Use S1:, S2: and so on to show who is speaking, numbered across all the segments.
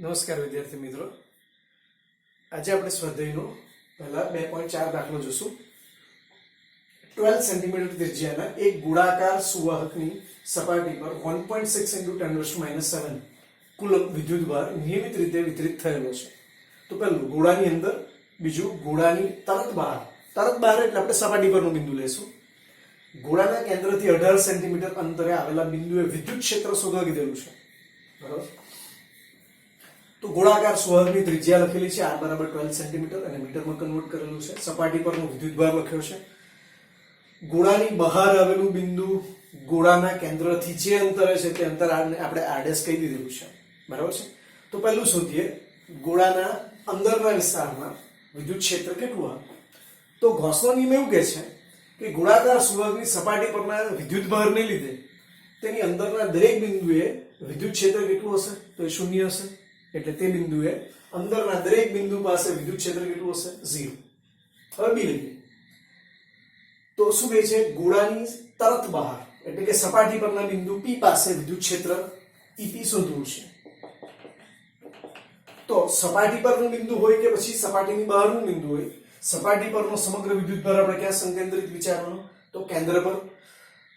S1: નમસ્કાર વિદ્યાર્થી મિત્રો, આજે આપણે સ્વાધ્યાયનો પહેલા 2.4 દાખલો જોશું. 12 સેન્ટીમીટર ત્રિજ્યાના એક ગોળાકાર સુવાહકની સપાટી પર 1.6 × 10⁻⁷ કુલમ વિદ્યુતભાર નિયમિત રીતે વિતરિત થયેલો છે. તો પહેલું ગોળાની અંદર, બીજું ગોળાની તરત બહાર એટલે આપણે સપાટી પરનું બિંદુ લેશું. ગોળાના કેન્દ્રથી 18 સેન્ટીમીટર અંતરે આવેલા બિંદુએ વિદ્યુત ક્ષેત્ર શોધવા કીધેલું છે. બરાબર. તો ગોળાકાર સુવાહકની ત્રિજ્યા લખેલી છે r = 12 સેન્ટીમીટર અને મીટરમાં કન્વર્ટ કરેલું છે. સપાટી પરનો વિદ્યુતભાર લખ્યો છે. ગોળાની બહાર આવેલું બિંદુ ગોળાના કેન્દ્રથી જે અંતરે છે તે અંતર આપણે r' કહી દીધેલું છે. બરાબર છે. તો પહેલું શોધીએ, ગોળાના અંદરના વિસ્તારમાં વિદ્યુત ક્ષેત્ર કેટલું આવે. તો ગૌસનો નિયમ એવું કહે છે કે ગોળાકાર સુવાહકની સપાટી પરના વિદ્યુતભારને લીધે તેની અંદરના દરેક બિંદુએ વિદ્યુત ક્ષેત્ર કેટલું હશે? તો એ 0 હશે. એટલે તે બિંદુએ અંદરના દરેક બિંદુ પાસે વિદ્યુત ક્ષેત્ર કેટલું હશે? 0. હવે બી લઈએ. તો શું કહે છે? ગોળાની તરત બહાર એટલે કે સપાટી પરના બિંદુ P પાસે વિદ્યુત ક્ષેત્ર EP શોધવું છે. તો સપાટી પરનું બિંદુ હોય કે પછી સપાટીની બહારનું બિંદુ હોય, સપાટી પરનો સમગ્ર વિદ્યુતભાર આપણે ક્યાં સંકેન્દ્રિત વિચારવાનો? તો કેન્દ્ર પર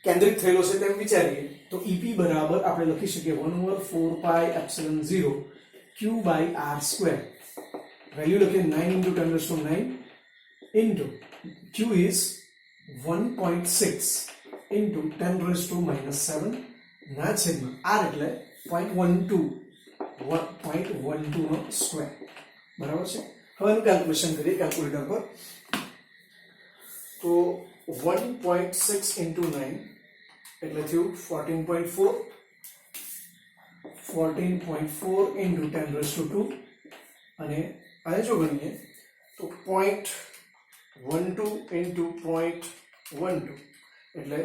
S1: કેન્દ્રિત થયેલો છે તેમ વિચારીએ. તો EP બરાબર આપણે લખી શકીએ 1/4πε0 q/r². વેલ્યુ લખીએ 9 × 10⁹ into q is 1.6 × 10⁻⁷ ના છેદમાં r એટલે 0.12 નો સ્ક્વેર. બરાબર છે. હવે એનું કેલ્ક્યુલેશન કરીએ કેલ્ક્યુલેટર પર. તો 1.6 × 9 એટલે થયું 14.4. 14.4 × 10⁻² અને આને જો ગણીએ તો 0.12 × 0.12 એટલે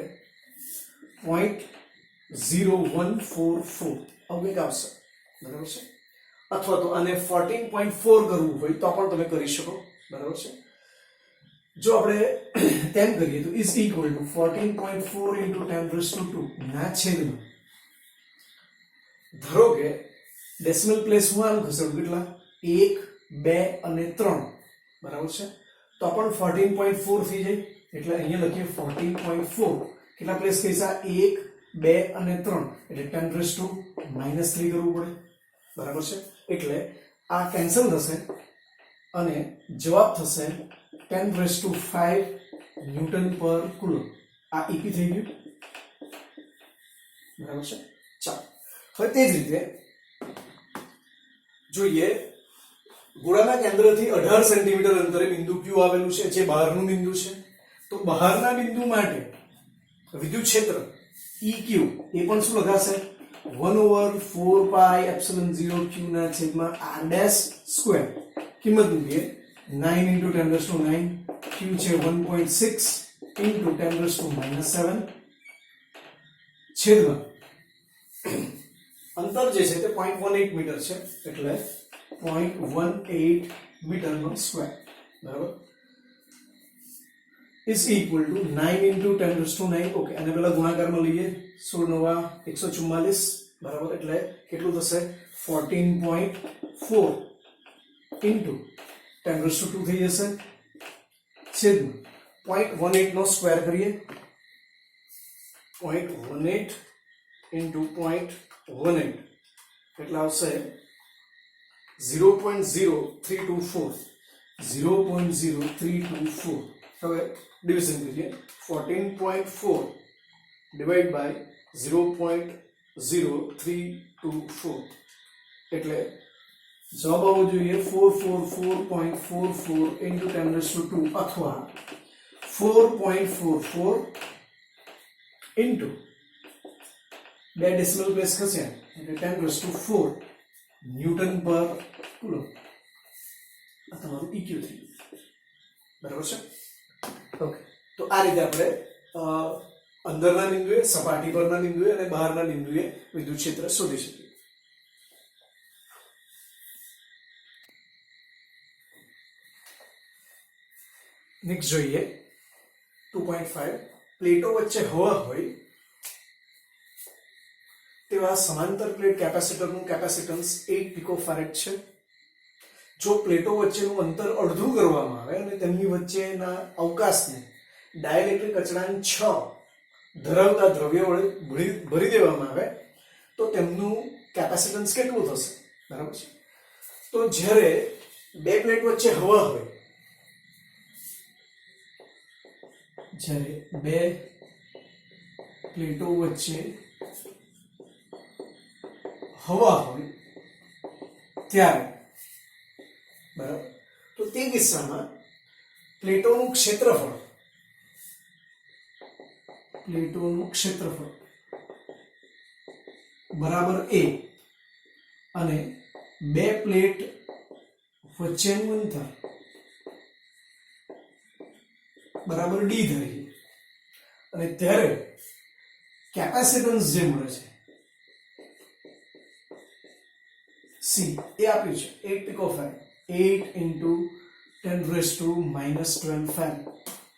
S1: 0.0144 આવું કંઈક આવશે. બરાબર છે. અથવા તો આને 14.4 કરવું હોય તો પણ તમે કરી શકો. બરાબર છે. જો આપણે તેમ કરીએ તો ઇઝ ઇક્વલ ટુ 14.4 × 10⁻² ના છેદમાં, ધારો કે ડેસિમલ પ્લેસ હું આમ ખસેડું, કેટલા? 1, 2 અને 3. બરાબર છે. તો પણ 14.4 થઈ જાય. એટલે અહીંયા લખીએ 14.4. કેટલા પ્લેસ કહીશા? 1, 2 અને 3 એટલે 10⁻³ કરવું પડે. બરાબર છે. એટલે આ કેન્સલ થશે અને જવાબ થશે 10⁵ ન્યૂટન પર કુલમ. આ EP થઈ ગયું. બરાબર છે. ચાલો હવે તે જ રીતે જોઈએ, ગોળાના કેન્દ્રથી 18 સેન્ટીમીટર અંતરે બિંદુ Q આવેલું છે, જે બહારનું બિંદુ છે. તો બહારના બિંદુ માટે વિદ્યુત ક્ષેત્ર EQ એ પણ શું લખાશે? 1/4πε0 q ના છેદમાં r². કિંમત મૂકીએ 9 × 10⁹ q છે 1.6 × 10⁻⁷ છેદમાં અંતર જે છે તે 0.18 મીટર છે એટલે 0.18 મીટરનો સ્ક્વેર. બરાબર. Is equal two 9 × 10⁹. ઓકે, અને પેલા ગુણાકારમાં લઈએ. 16 × 9 = 144. બરાબર. એટલે કેટલું થશે? 14.4 × 10⁻² થઈ જશે છેદમાં 0.18 નો સ્ક્વેર કરીએ. 0.18 × 0.18 એટલે આવશે 0.0324. 0.0324. હવે ડિવિઝન કરીએ. 14.4 / 0.0324 એટલે જવાબ આવવો જોઈએ 444.44 × 10⁻² અથવા 4.44 × 2 ડેસિમલ પ્લેસ ખસે એટલે 10⁻⁴ ન્યૂટન પર કુલમ. આ તમારું EQ થઈ ગયું. બરાબર છે. ઓકે, તો આ રીતે આપણે અંદરના બિંદુએ, સપાટી પરના બિંદુએ અને બહારના બિંદુએ વિદ્યુત ક્ષેત્ર શોધી શકીએ. નેક્સ્ટ જોઈએ 2.5. પ્લેટો વચ્ચે હવા હોય તેવા સમાંતર પ્લેટ કેપેસિટરનું કેપેસિટન્સ 8 પિકોફેરેડ છે. જો પ્લેટો વચ્ચેનું અંતર અડધું કરવામાં આવે અને તેમની વચ્ચેના અવકાશને ડાઇલેક્ટ્રિક અચળાંક 6 ધરાવતા દ્રવ્ય વડે ભરી દેવામાં આવે તો તેમનું કેપેસિટન્સ કેટલું થશે? બરાબર છે. તો જ્યારે બે પ્લેટ વચ્ચે હવા હોય, જ્યારે બે પ્લેટો વચ્ચે હવા હોય ત્યારે, બરાબર, તો તે કિસ્સામાં પ્લેટોનું ક્ષેત્રફળ બરાબર a અને બે પ્લેટ વચ્ચેનું અંતર બરાબર d ધરીએ અને ત્યારે કેપેસિટન્સ જે મળે છે c એ આપ્યું છે 8 પિકોફેરેડ, 8 into 10 raised to minus 12 farad,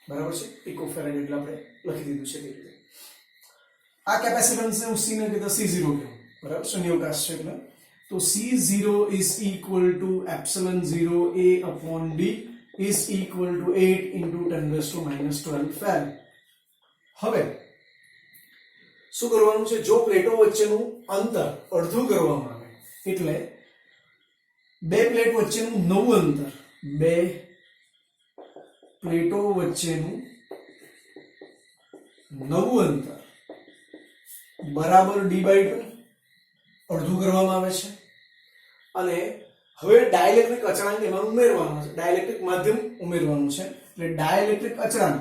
S1: બરાબર છે. પિકોફેરેડ એટલે આપણે લખી દીધું છે તે રીતે. આ કેપેસિટન્સને હું c ને કીધા c0 કહું, બરાબર, શૂન્યાવકાશ છે એટલે. તો c0 is equal to epsilon 0 a upon d is equal to 8 into 10 raised to minus 12 farad. હવે શું કરવાનું છે? જો પ્લેટો વચ્ચેનું અંતર અડધું કરવામાં આવે એટલે બે પ્લેટ વચ્ચેનું નવું અંતર, બે પ્લેટો વચ્ચેનું નવું અંતર બરાબર d/2 અડધું કરવામાં આવે છે. અને હવે ડાઇલેક્ટ્રિક અચળાંક એમાં ઉમેરવાનો છે, ડાઇલેક્ટ્રિક માધ્યમ ઉમેરવાનું છે. એટલે ડાઇલેક્ટ્રિક અચળાંક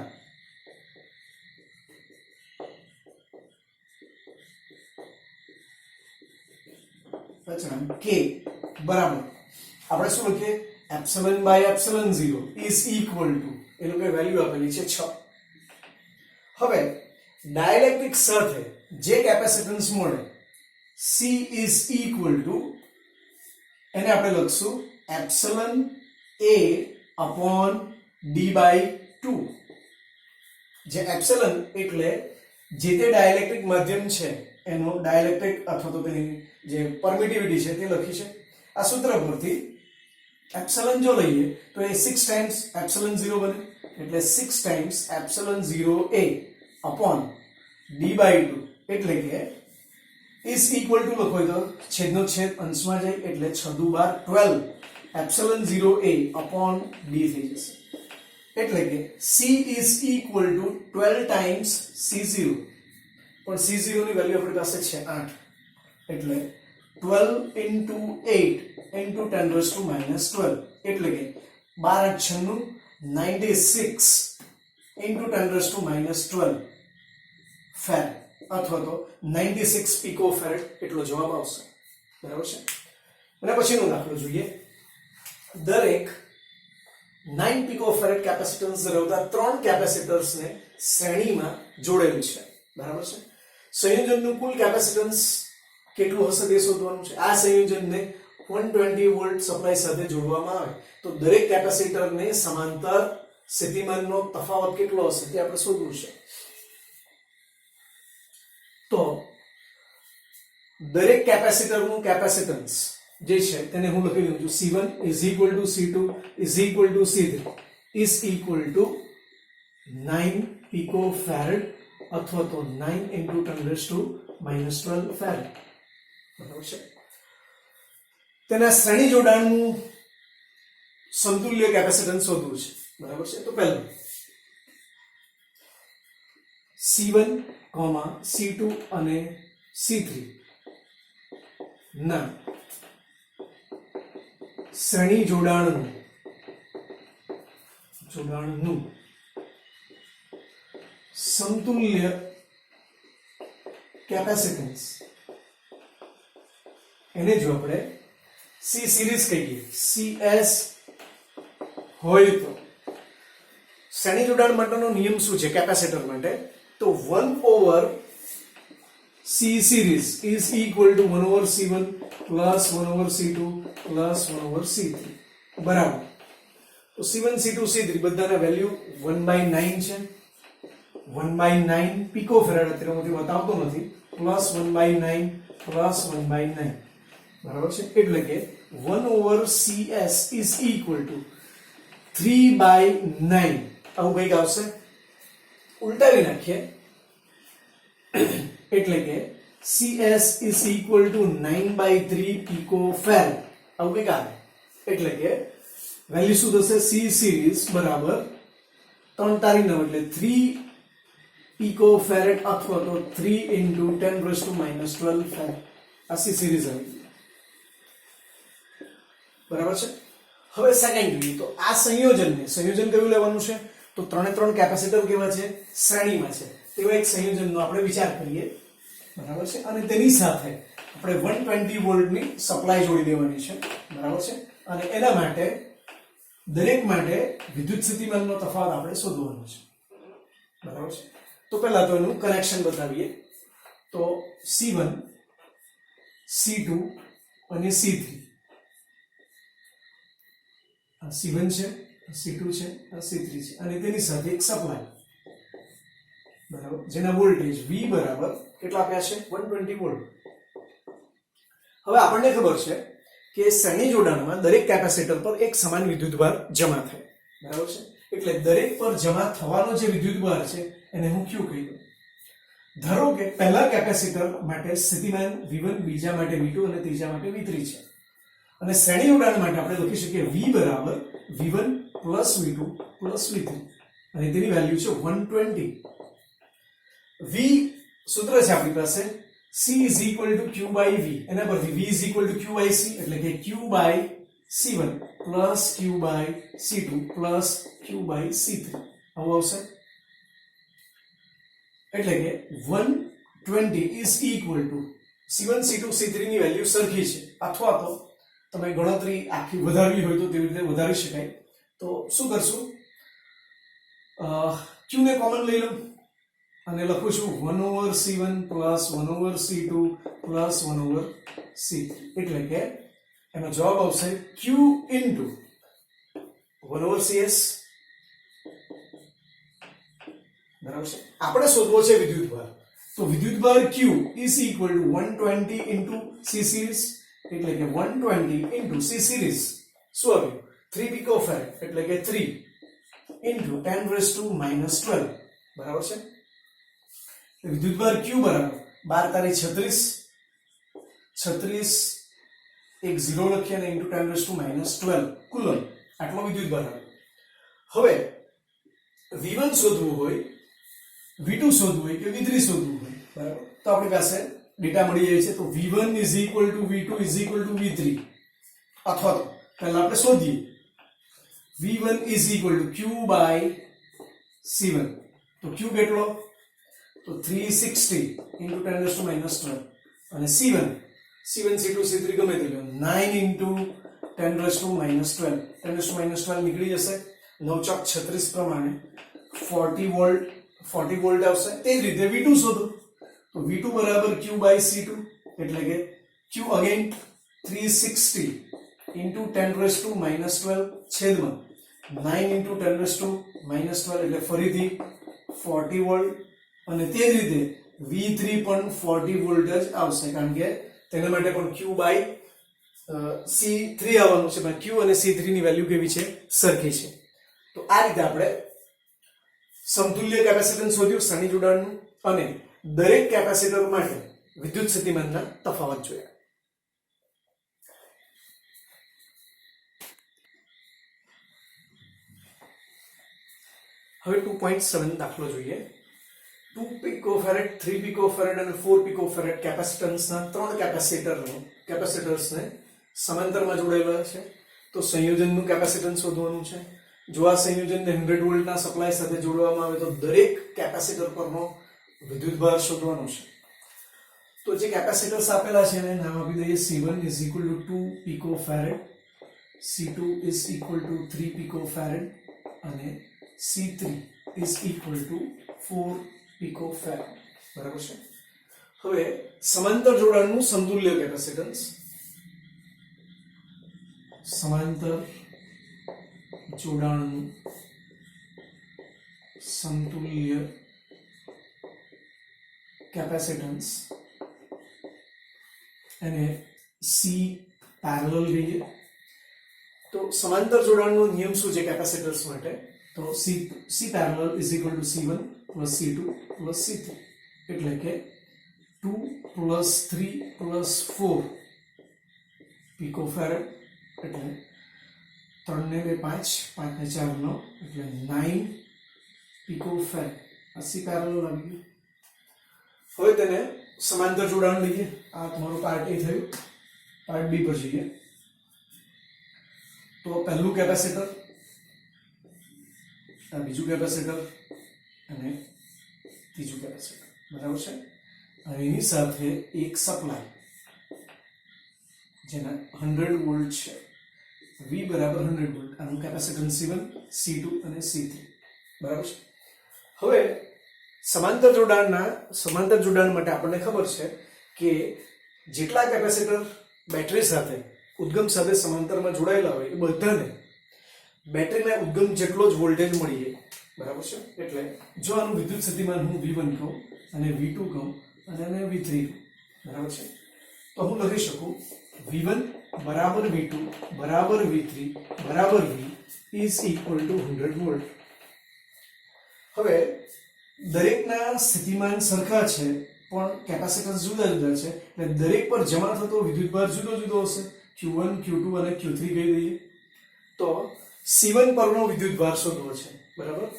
S1: k બરાબર આપણે શું લખીએ? Epsilon by epsilon 0 is equal to, એ લોકો વેલ્યુ આપેલી છે 6. હવે ડાઇલેક્ટ્રિક સાથે જે કેપેસિટન્સ મળે c ઇઝ ઇક્વલ ટુ, એને આપણે લખશું એપ્સિલન a અપોન d/2. જે એપ્સિલન એટલે જે તે ડાઇલેક્ટ્રિક માધ્યમ છે એનો ડાઇલેક્ટ્રિક અથવા તો તેની જે પરમિટિવિટી છે તે લખી છે. આ સૂત્ર પરથી એપ્સિલન જો લઈએ તો એ 6 ટાઈમ્સ એપ્સિલન 0 બને, એટલે 6 times epsilon 0a upon d/2 એટલે કે ઇઝ ઇક્વલ ટુ લખો તો છેદનો છેદ અંશમાં જાય એટલે 6 દુ 12 એપ્સિલન 0a અપોન d થઈ જશે. એટલે કે c is equal two 12 times c0, પણ c0 ની વેલ્યુ આપણી પાસે છે 8 એટલે 12 into 8 into 10 raised to minus 12 એટલે કે 12 96 into 10 raised to minus 12 farad અથવા તો 96 picofarad એટલો જવાબ આવશે. બરાબર છે. અને પછીનો દાખલો જોઈએ. દરેક 9 picofarad કેપેસિટન્સ ધરાવતા ત્રણ કેપેસિટર્સને શ્રેણીમાં જોડેલ છે. બરાબર છે. સંયોજનનું કુલ કેપેસિટન્સ કેટલું હશે તે શોધવાનું છે. આ સંયોજનને 120 વોલ્ટ સપ્લાય સાથે જોડવામાં આવે તો દરેક કેપેસિટરને સમાંતર સ્થિતિમાનનો તફાવત કેટલો હશે તે આપણે શોધવું છે. તો દરેક કેપેસિટરનું કેપેસિટન્સ જે છે તેને હું લખી લઉં છું C1 is equal to C2 is equal to C3 is equal to 9 picofarad અથવા તો 9 into 10 raised to minus 12 farad. બરાબર છે. તેના શ્રેણી જોડાણનું સમતુલ્ય કેપેસિટન્સ શોધવું છે. બરાબર છે. તો પહેલું C1, C2 અને C3 ના શ્રેણી જોડાણનું સમતુલ્ય કેપેસિટન્સ એને જો આપણે C સિરીઝ કહીએ, CS હોય તો શ્રેણી જોડાણ માટેનો નિયમ શું છે કેપેસિટર માટે? તો 1/C series is equal to 1/C1 plus 1/C2 plus 1/C3 બરાબર. તો C1 C2 C3 બધાના વેલ્યુ 1/9 છે. 1/9 picofarad અત્યારે હું બતાવતો નથી, પ્લસ 1/9 પ્લસ 1/9 બરાબર છે એટલે કે 1/CS ઇઝ ઇક્વલ ટુ 3/9 આવું કંઈક આવશે ઉલટાવી નાખીએ એટલે કે CS is equal to 9/3 picofarad આવું કંઈક આવે એટલે કે વેલ્યુ શું થશે C series બરાબર 3 તારી 9 એટલે 3 picofarad અથવા તો 3 into 10 raised to minus 12 farad આ C series આવી ગઈ બરાબર છે હવે સેકન્ડ જોઈએ તો આ સંયોજન કયું લેવાનું છે તો ત્રણે ત્રણ કેપેસિટર કેવા છે શ્રેણીમાં છે તેવા એક સંયોજનનો આપણે વિચાર કરીએ બરાબર છે અને તેની સાથે આપણે 120 વોલ્ટની સપ્લાય જોડી દેવાની છે બરાબર છે અને એના માટે દરેક માટે વિદ્યુત સ્થિતિમાનનો તફાવત આપણે શોધવાનો છે બરાબર છે તો પહેલા તો એનું કનેક્શન બતાવીએ તો C1 C2 અને C3 આ C1 છે C2 છે આ C3 છે અને તેની સાથે એક સપ્લાય બરાબર જેના વોલ્ટેજ V બરાબર કેટલા આપ્યા છે 120 વોલ્ટ હવે આપણને ખબર છે કે શ્રેણી જોડાણમાં દરેક કેપેસિટર પર એક સમાન વિદ્યુતભાર જમા થાય બરાબર છે એટલે દરેક પર જમા થવાનો જે વિદ્યુતભાર છે એને હું Q કહી દઉં ધારો કે પહેલા કેપેસિટર માટે સ્થિતિમાન V1 બીજા માટે V2 અને ત્રીજા માટે V3 છે અને શ્રેણી જોડાણ માટે આપણે લખી શકીએ V બરાબર V1 plus V2 plus V3 અને તેની વેલ્યુ છે 120 V સૂત્ર છે આપણી પાસે C is equal to Q by V એના પરથી V is equal to Q by C એટલે કે Q by C1 plus Q by C2 plus Q by C3 આવું આવશે એટલે કે 120 is equal to C1 C2 C3 ની value સરખી છે અથવા તો તમે ગણતરી આખી વધારવી હોય તો તેવી રીતે વધારી શકાય તો શું કરશું Q ને કોમન લઈ લઉં અને લખું છું 1/C1 plus 1/C2 plus 1/C3 એટલે કે એનો જવાબ આવશે Q into 1/CS બરાબર છે આપણે શોધવો છે વિદ્યુતભાર તો વિદ્યુતભાર Q is equal to 120 into C series એટલે કે 120 into C series શું આવ્યું 3 picofarad એટલે કે 3 into 10 raised to minus 12 બરાબર છે વિદ્યુતભાર Q બરાબર 12 તારી 36 એક 0 લખીએ અને into 10 raised to minus 12 coulomb આટલો વિદ્યુતભાર આવે હવે V1 શોધવું હોય V2 શોધવું હોય કે V3 શોધવું હોય બરાબર તો આપણી પાસે ડેટા મળી જાય છે તો V1 is equal to V2 is equal to V3 અથવા તો પહેલા આપણે શોધીએ V1 is equal to Q by C1 તો Q કેટલો તો 360 into 10 raised to minus 12 અને C1 C2 C3 ગમે તે લો 9 into 10 raised to minus 12 10 raised to minus 12 નીકળી જશે 9 ચોક 36 પ્રમાણે 40 વોલ્ટ આવશે તે જ રીતે V2 શોધો તો V2 બરાબર Q by C2 એટલે કે Q again 360 into 10 raised to minus 12 છેદમાં 9 into 10 raised to minus 12 એટલે ફરીથી 40 વોલ્ટ અને તે જ રીતે V3 પણ 40 વોલ્ટ જ આવશે કારણ કે તેના માટે પણ Q by C3 આવવાનું છે પણ Q અને C3 ની વેલ્યુ કેવી છે સરખી છે તો આ રીતે આપણે સમતુલ્ય કેપેસિટન્સ શોધ્યું શ્રેણી જોડાણનું અને દરેક કેપેસિટર માટે વિદ્યુત સ્થિતિમાનના તફાવત જોયા હવે 2.7 દાખલો જોઈએ 2 picofarad 3 picofarad અને 4 picofarad કેપેસિટન્સના ત્રણ કેપેસિટર્સને સમાંતરમાં જોડાયેલા છે તો સંયોજનનું કેપેસિટન્સ શોધવાનું છે જો આ સંયોજનને 100 વોલ્ટના સપ્લાય સાથે જોડવામાં આવે તો દરેક કેપેસિટર પરનો વિદ્યુતભાર શોધવાનો છે તો જે કેપેસિટર્સ આપેલા છે એને નામ આપી દઈએ C1 is equal to 2 picofarad C2 is equal to 3 picofarad અને C3 is equal to 4 picofarad બરાબર છે હવે સમાંતર જોડાણનું સમતુલ્ય કેપેસિટન્સ સમાંતર જોડાણનું સમતુલ્ય કેપેસિટન્સ એને સી પેરેલલ કહીએ. તો સમાંતર જોડાણનો નિયમ શું છે કેપેસિટર્સ માટે? તો C parallel is equal two C1 plus C2 plus C3, એટલે કે 2 પ્લસ 3 પ્લસ 4 પિકોફેરેડ, એટલે 3 ને 2 5, 5 ને 4 9, એટલે 9 પિકોફેરેડ. આ સી પેરેલલ આવી ગયું. હવે તેને સમાંતર જોડાણ લઈએ. આ તમારું પાર્ટ એ થયું. પાર્ટ બી પર જઈએ. તો પહેલું કેપેસિટર, આ બીજું કેપેસિટર અને ત્રીજું કેપેસિટર, બરાબર છે. અને એની સાથે એક સપ્લાય જેના 100 વોલ્ટ છે, V બરાબર 100 વોલ્ટ. આનું કેપેસિટન્સ C1, C2 અને C3, બરાબર છે. હવે સમાંતર જોડાણ માટે આપણને ખબર છે કે જેટલા કેપેસિટર બેટરી સાથે ઉદ્ગમ સાથે સમાંતરમાં જોડાયેલા હોય એ બધાને બેટરીના ઉદ્ગમ જેટલો જ વોલ્ટેજ મળીએ, બરાબર છે. એટલે જો આનું વિદ્યુત સ્થિતિમાન હું V1 કહું અને V2 કહું અને આને V3 કહું, બરાબર છે, તો હું લખી શકું V1 બરાબર V2 બરાબર V3 બરાબર V is equal two 100 volt. હવે દરેકના સ્થિતિમાન સરખા છે પણ કેપેસિટન્સ જુદા જુદા છે, એટલે દરેક પર જમા થતો વિદ્યુતભાર જુદો જુદો હશે. Q1, Q2 અને Q3 કહી દઈએ. તો C1 પરનો વિદ્યુતભાર શોધવો છે, બરાબર.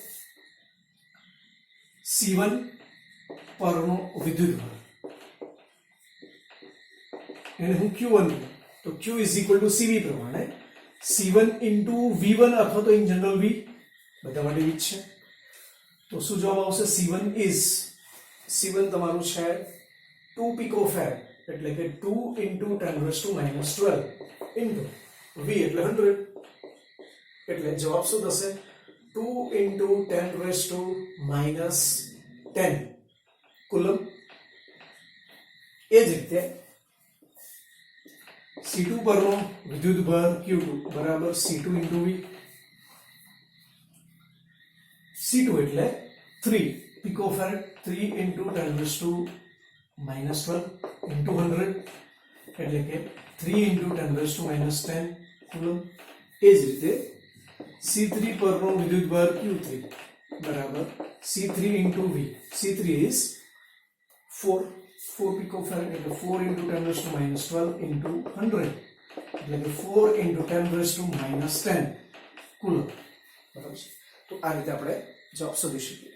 S1: C1 પરનો વિદ્યુતભાર એને હું Q1 કહું. તો Q is equal two CV પ્રમાણે C1 ઇન્ટુ V1 અથવા તો ઇન જનરલ V, બધા માટે V છે. તો શું જવાબ આવશે? C1 તમારું છે 2 પિકોફેરેડ, એટલે કે 2 ઇન્ટુ 10⁻⁻12 ઇન્ટુ V એટલે 100, એટલે જવાબ શું થશે? 2 ઇન્ટુ 10⁻⁻10 કુલમ. એ જ રીતે C2 પરનો વિદ્યુતભાર Q2 બરાબર C2 ઇન્ટુ V. C2 એટલે 3 પિકોફેરેડ, 3 ઇન્ટુ 10⁻⁻12 ઇન્ટુ 100, એટલે કે 3 ઇન્ટુ 10⁻⁻10 કુલમ. એ જ રીતે C3 પરનો વિદ્યુતભાર Q3 બરાબર C3 into V. C3 is 4 પિકોફેરેડ, એટલે 4 ઇન્ટુ 10⁻⁻12 ઇન્ટુ 100, એટલે કે 4 ઇન્ટુ 10⁻⁻10 કુલમ, બરાબર છે. તો આ રીતે આપણે જવાબ શોધી શકીએ.